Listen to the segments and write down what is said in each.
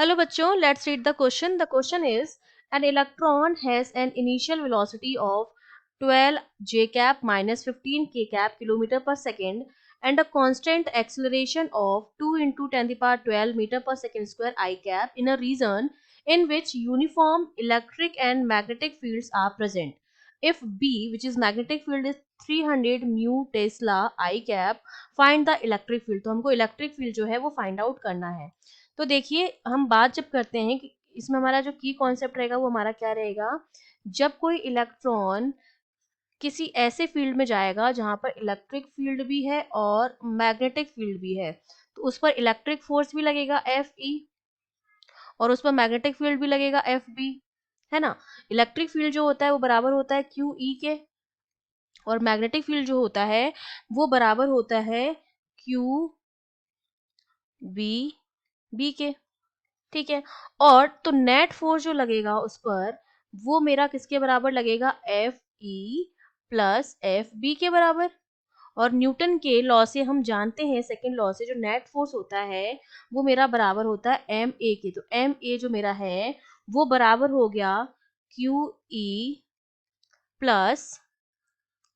Hello बच्चों, let's read the question. The question is, an electron has an initial velocity of 12 j cap minus 15 k cap kilometer per second and a constant acceleration of 2 into 10 to the power 12 meter per second square I cap in a region in which uniform electric and magnetic fields are present. If B, which is magnetic field, is 300 mu Tesla I cap, find the electric field. तो हमको electric field जो है वो find out करना है. तो देखिए, हम बात जब करते हैं कि इसमें हमारा जो की कॉन्सेप्ट रहेगा वो हमारा क्या रहेगा, जब कोई इलेक्ट्रॉन किसी ऐसे फील्ड में जाएगा जहां पर इलेक्ट्रिक फील्ड भी है और मैग्नेटिक फील्ड भी है, तो उस पर इलेक्ट्रिक फोर्स भी लगेगा एफ ई और उस पर मैग्नेटिक फील्ड भी लगेगा एफ बी, है ना. इलेक्ट्रिक फील्ड जो होता है वो बराबर होता है क्यू ई के और मैग्नेटिक फील्ड जो होता है वो बराबर होता है क्यू बी बी के. ठीक है. और तो नेट फोर्स जो लगेगा उस पर वो मेरा किसके बराबर लगेगा, F E plus F B के बराबर. और न्यूटन के लॉ से हम जानते हैं, सेकंड लॉ से, जो नेट फोर्स होता है वो मेरा बराबर होता है एम ए के. तो एम ए जो मेरा है वो बराबर हो गया Q E plus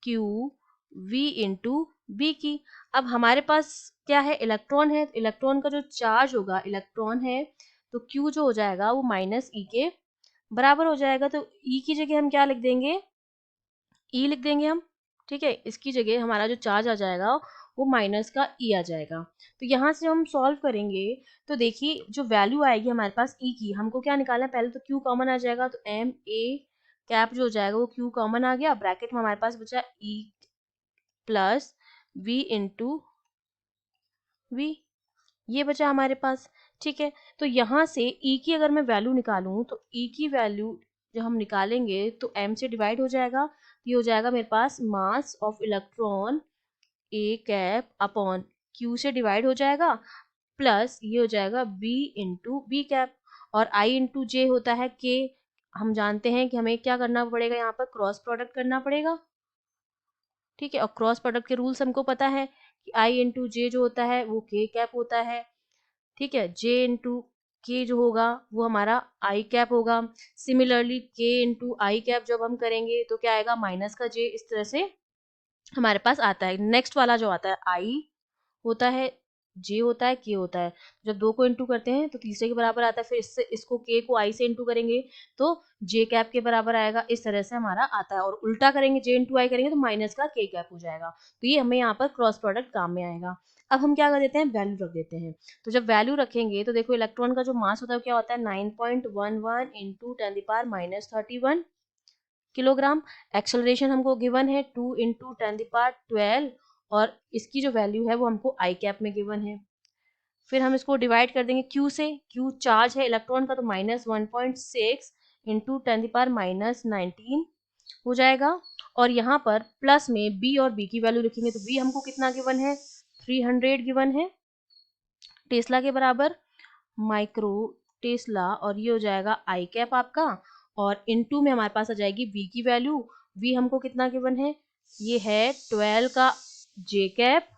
Q V into B की. अब हमारे पास क्या है, इलेक्ट्रॉन है. इलेक्ट्रॉन का जो चार्ज होगा, इलेक्ट्रॉन है, तो Q जो हो जाएगा वो माइनस ई के बराबर हो जाएगा. तो E की जगह हम क्या लिख देंगे, E लिख देंगे हम. ठीक है, इसकी जगह हमारा जो चार्ज आ जाएगा वो माइनस का E आ जाएगा. तो यहाँ से हम सॉल्व करेंगे तो देखिए जो वैल्यू आएगी हमारे पास E की, हमको क्या निकालना है, पहले तो Q कॉमन आ जाएगा. तो एम ए कैप जो हो जाएगा वो Q कॉमन आ गया. ब्रैकेट में हमारे पास बचा E plus V into V, ये बचा हमारे पास. ठीक है. तो यहाँ से E की अगर मैं वैल्यू निकालूं तो E की वैल्यू जब हम निकालेंगे तो M से डिवाइड हो जाएगा. ये हो जाएगा मेरे पास mass of electron A cap upon Q से डिवाइड हो जाएगा प्लस ये हो जाएगा B इंटू बी कैप. और I इंटू जे होता है K. हम जानते हैं कि हमें क्या करना पड़ेगा, यहाँ पर क्रॉस प्रोडक्ट करना पड़ेगा. ठीक है. और क्रॉस प्रोडक्ट के रूल्स हमको पता है कि I इंटू जे जो होता है वो K कैप होता है. ठीक है. जे इंटू के जो होगा वो हमारा आई कैप होगा. सिमिलरली के इंटू आई कैप जब हम करेंगे तो क्या आएगा, माइनस का जे. इस तरह से हमारे पास आता है. नेक्स्ट वाला जो आता है आई होता है, जे होता है, के होता है. जब दो को इंटू करते हैं तो तीसरे के बराबर आता है. फिर इससे इसको के को आई से इंटू करेंगे तो जे कैप के बराबर आएगा. इस तरह से हमारा आता है. और उल्टा करेंगे, जे इंटू आई करेंगे तो माइनस का के कैप हो जाएगा. तो ये हमें यहाँ पर क्रॉस प्रोडक्ट काम में आएगा. अब हम क्या कर देते हैं, वैल्यू रख देते हैं. तो जब वैल्यू रखेंगे तो देखो इलेक्ट्रॉन का जो मास होता है क्या होता है, 9.11 into 10 power minus 31 kilogram. Acceleration हमको गिवन है 2 इंटू 10 पावर 12 और इसकी जो वैल्यू है वो हमको आई कैप में गिवन है. फिर हम इसको डिवाइड कर देंगे Q से. Q चार्ज है इलेक्ट्रॉन का, तो माइनस 1.6 इंटू 10 पावर माइनस 19 हो जाएगा. और यहाँ पर प्लस में B और B की वैल्यू लिखेंगे तो B हमको कितना गिवन है, 300 गिवन है टेस्ला के बराबर, माइक्रो टेस्ला. और ये हो जाएगा आई कैप आपका. और इनटू में हमारे पास आ जाएगी V की वैल्यू. V हमको कितना गिवन है, ये है 12 का जे कैप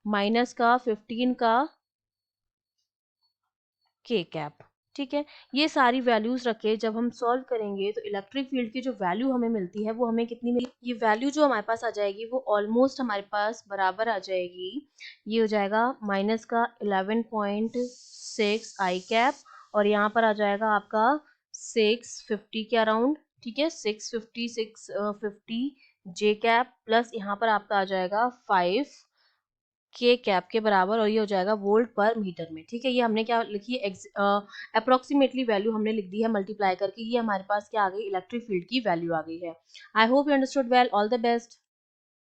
माइनस का 15 का के कैप. ठीक है. ये सारी वैल्यूज रखे जब हम सॉल्व करेंगे तो इलेक्ट्रिक फील्ड की जो वैल्यू हमें मिलती है वो हमें कितनी मिली, ये वैल्यू जो हमारे पास आ जाएगी वो ऑलमोस्ट हमारे पास बराबर आ जाएगी. ये हो जाएगा माइनस का 11.6 आई कैप और यहाँ पर आ जाएगा आपका 650 के अराउंड. ठीक है, 650 जे कैप प्लस यहाँ पर आपका आ जाएगा 5 के कैप के बराबर. और ये हो जाएगा वोल्ट पर मीटर में. ठीक है. ये हमने क्या लिखी है, अप्रोक्सीमेटली वैल्यू हमने लिख दी है मल्टीप्लाई करके. ये हमारे पास क्या आ गई, इलेक्ट्रिक फील्ड की वैल्यू आ गई है. I hope you understood well. All the best.